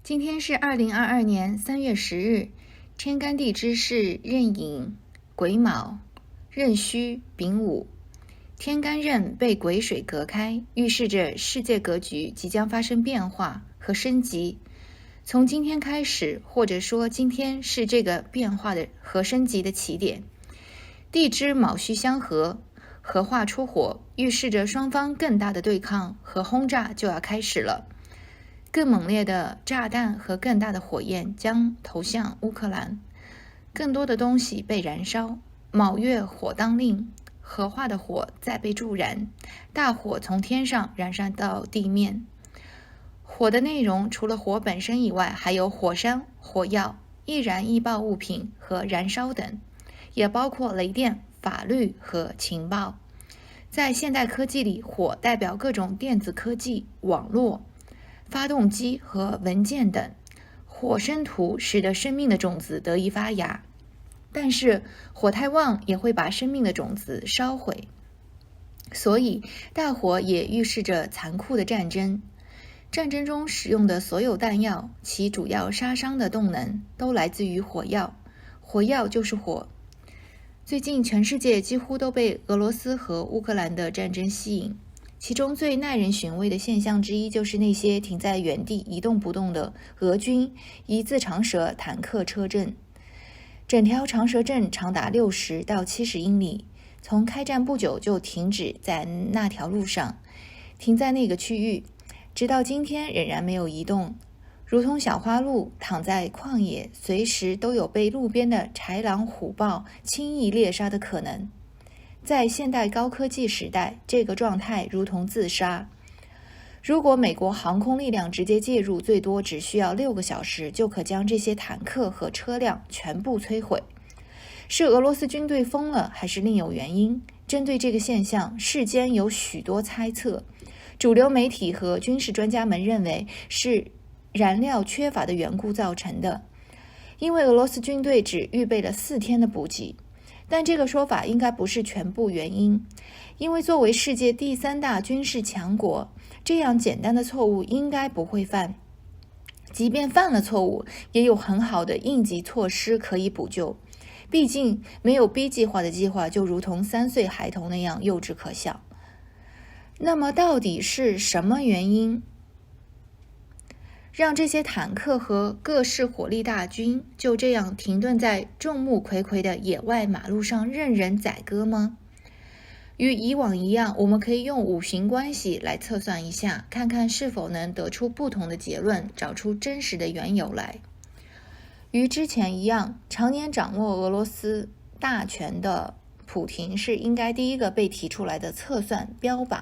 今天是2022年3月10日，天干地支是壬寅、癸卯、壬戌、丙午。天干壬被癸水隔开，预示着世界格局即将发生变化和升级。从今天开始，或者说今天是这个变化的和升级的起点。地支卯戌相合，合化出火，预示着双方更大的对抗和轰炸就要开始了。更猛烈的炸弹和更大的火焰将投向乌克兰，更多的东西被燃烧。卯月火当令，合化的火再被助燃，大火从天上燃烧到地面。火的内容除了火本身以外，还有火山、火药、易燃易爆物品和燃烧等，也包括雷电、法律和情报。在现代科技里，火代表各种电子科技、网络、发动机和文件等。火生土，使得生命的种子得以发芽，但是火太旺也会把生命的种子烧毁。所以大火也预示着残酷的战争。战争中使用的所有弹药，其主要杀伤的动能都来自于火药，火药就是火。最近全世界几乎都被俄罗斯和乌克兰的战争吸引，其中最耐人寻味的现象之一，就是那些停在原地一动不动的俄军一字长蛇坦克车阵。整条长蛇阵长达60到70英里，从开战不久就停止在那条路上，停在那个区域，直到今天仍然没有移动，如同小花鹿躺在旷野，随时都有被路边的豺狼虎豹轻易猎杀的可能。在现代高科技时代，这个状态如同自杀。如果美国航空力量直接介入，最多只需要6个小时就可将这些坦克和车辆全部摧毁。是俄罗斯军队疯了，还是另有原因？针对这个现象，世间有许多猜测。主流媒体和军事专家们认为是燃料缺乏的缘故造成的，因为俄罗斯军队只预备了4天的补给。但这个说法应该不是全部原因，因为作为世界第3大军事强国，这样简单的错误应该不会犯。即便犯了错误，也有很好的应急措施可以补救。毕竟没有 B 计划的计划就如同3岁孩童那样幼稚可笑。那么到底是什么原因让这些坦克和各式火力大军就这样停顿在众目睽睽的野外马路上任人宰割吗？与以往一样，我们可以用五行关系来测算一下，看看是否能得出不同的结论，找出真实的缘由来。与之前一样，常年掌握俄罗斯大权的普廷是应该第一个被提出来的测算标靶。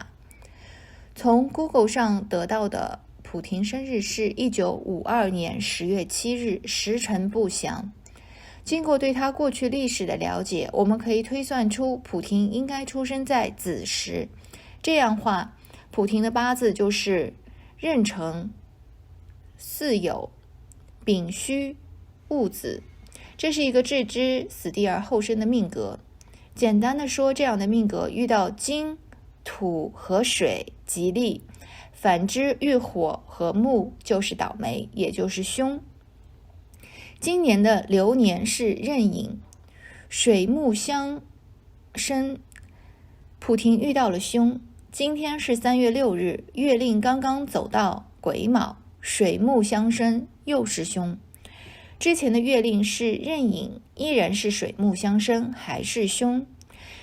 从 Google 上得到的普廷生日是1952年10月7日，时辰不详。经过对他过去历史的了解，我们可以推算出普廷应该出生在子时。这样话，普廷的八字就是壬辰、巳酉、丙戌、戊子。这是一个置之死地而后生的命格。简单的说，这样的命格遇到金、土和水吉利，反之遇火和木就是倒霉，也就是凶。今年的流年是壬寅，水木相生，普廷遇到了凶。今天是3月6日，月令刚刚走到癸卯，水木相生，又是凶。之前的月令是壬寅，依然是水木相生，还是凶。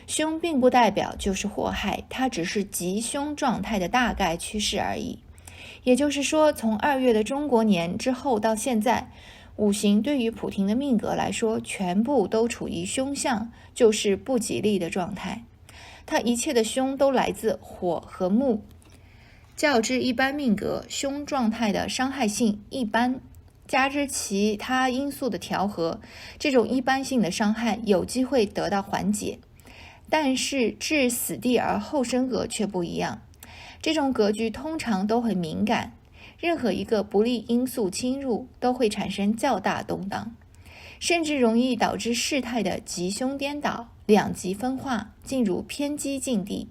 凶并不代表就是祸害，它只是吉凶状态的大概趋势而已。也就是说，从2月的中国年之后到现在，五行对于普廷的命格来说，全部都处于凶相，就是不吉利的状态。他一切的凶都来自火和木。较之一般命格，凶状态的伤害性一般，加之其他因素的调和，这种一般性的伤害有机会得到缓解。但是置死地而后生格却不一样，这种格局通常都很敏感，任何一个不利因素侵入都会产生较大动荡，甚至容易导致事态的吉凶颠倒，两极分化，进入偏激境地。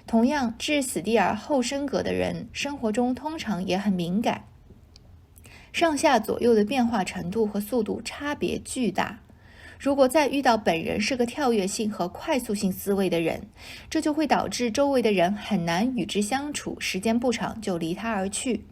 同样，置死地而后生格的人，生活中通常也很敏感，上下左右的变化程度和速度差别巨大。如果再遇到本人是个跳跃性和快速性思维的人，这就会导致周围的人很难与之相处，时间不长就离他而去。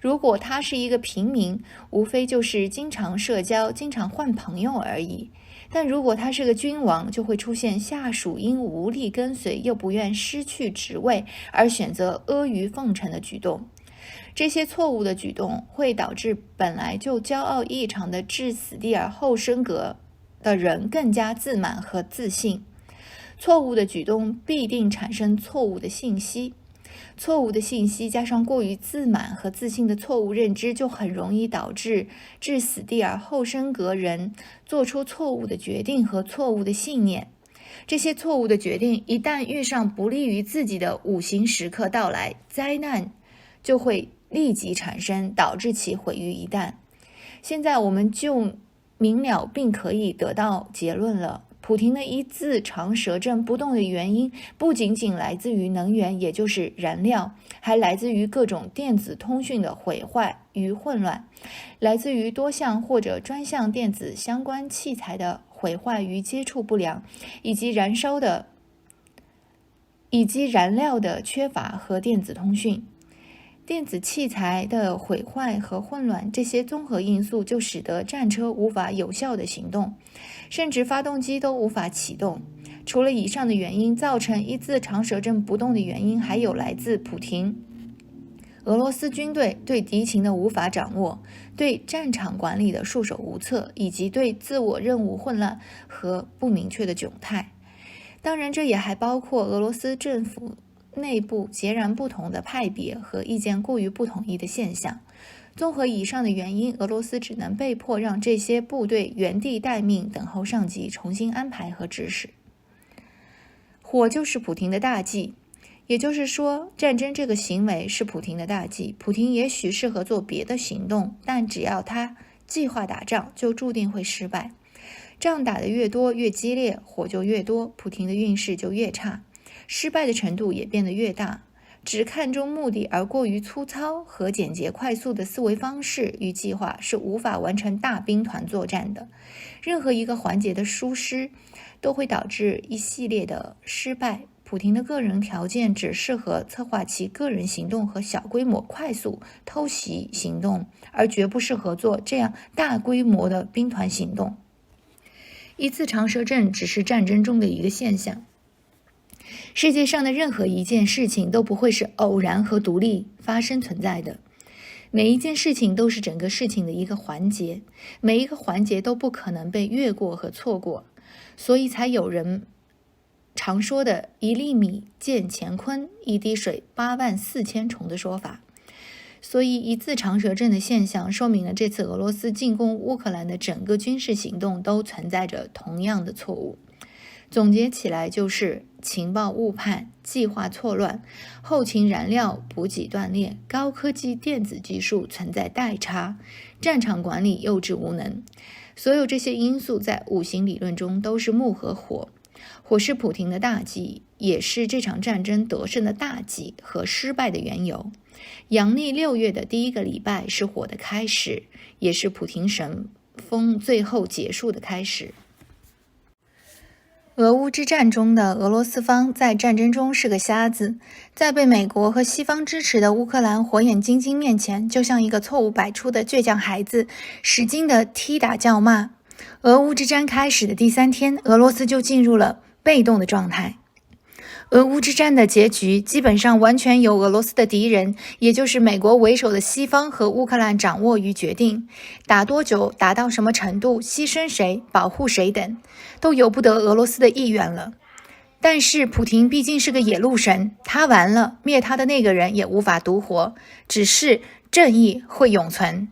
如果他是一个平民，无非就是经常社交、经常换朋友而已。但如果他是个君王，就会出现下属因无力跟随又不愿失去职位而选择阿谀奉承的举动。这些错误的举动会导致本来就骄傲异常的置死地而后生革的人更加自满和自信。错误的举动必定产生错误的信息，错误的信息加上过于自满和自信的错误认知，就很容易导致置死地而后生革人做出错误的决定和错误的信念。这些错误的决定一旦遇上不利于自己的五行时刻到来，灾难就会立即产生，导致其毁于一旦。现在我们就明了并可以得到结论了。普廷的一字长蛇阵不动的原因，不仅仅来自于能源，也就是燃料，还来自于各种电子通讯的毁坏与混乱，来自于多项或者专项电子相关器材的毁坏与接触不良，以及燃料的缺乏和电子通讯。电子器材的毁坏和混乱，这些综合因素就使得战车无法有效的行动，甚至发动机都无法启动。除了以上的原因，造成一字长蛇阵不动的原因，还有来自普廷俄罗斯军队对敌情的无法掌握，对战场管理的束手无策，以及对自我任务混乱和不明确的窘态。当然，这也还包括俄罗斯政府内部截然不同的派别和意见过于不统一的现象。综合以上的原因，俄罗斯只能被迫让这些部队原地待命，等候上级重新安排和指使。火就是普廷的大忌，也就是说，战争这个行为是普廷的大忌。普廷也许适合做别的行动，但只要他计划打仗，就注定会失败。仗打得越多越激烈，火就越多，普廷的运势就越差，失败的程度也变得越大。只看重目的而过于粗糙和简洁快速的思维方式与计划是无法完成大兵团作战的。任何一个环节的疏失都会导致一系列的失败。普廷的个人条件只适合策划其个人行动和小规模快速偷袭行动，而绝不适合做这样大规模的兵团行动。一字长蛇阵只是战争中的一个现象。世界上的任何一件事情都不会是偶然和独立发生存在的，每一件事情都是整个事情的一个环节，每一个环节都不可能被越过和错过，所以才有人常说的一粒米见乾坤，一滴水84000重的说法。所以一字长蛇阵的现象说明了这次俄罗斯进攻乌克兰的整个军事行动都存在着同样的错误。总结起来就是情报误判、计划错乱、后勤燃料补给断裂、高科技电子技术存在代差、战场管理幼稚无能。所有这些因素在五行理论中都是木和火，火是普廷的大忌，也是这场战争得胜的大忌和失败的缘由。阳历6月的第一个礼拜是火的开始，也是普廷神风最后结束的开始。俄乌之战中的俄罗斯方在战争中是个瞎子，在被美国和西方支持的乌克兰火眼金睛面前，就像一个错误百出的倔强孩子，使劲地踢打叫骂。俄乌之战开始的第3天，俄罗斯就进入了被动的状态。俄乌之战的结局基本上完全由俄罗斯的敌人，也就是美国为首的西方和乌克兰掌握与决定。打多久，打到什么程度，牺牲谁，保护谁等，都由不得俄罗斯的意愿了。但是普廷毕竟是个野路神，他完了，灭他的那个人也无法独活，只是正义会永存。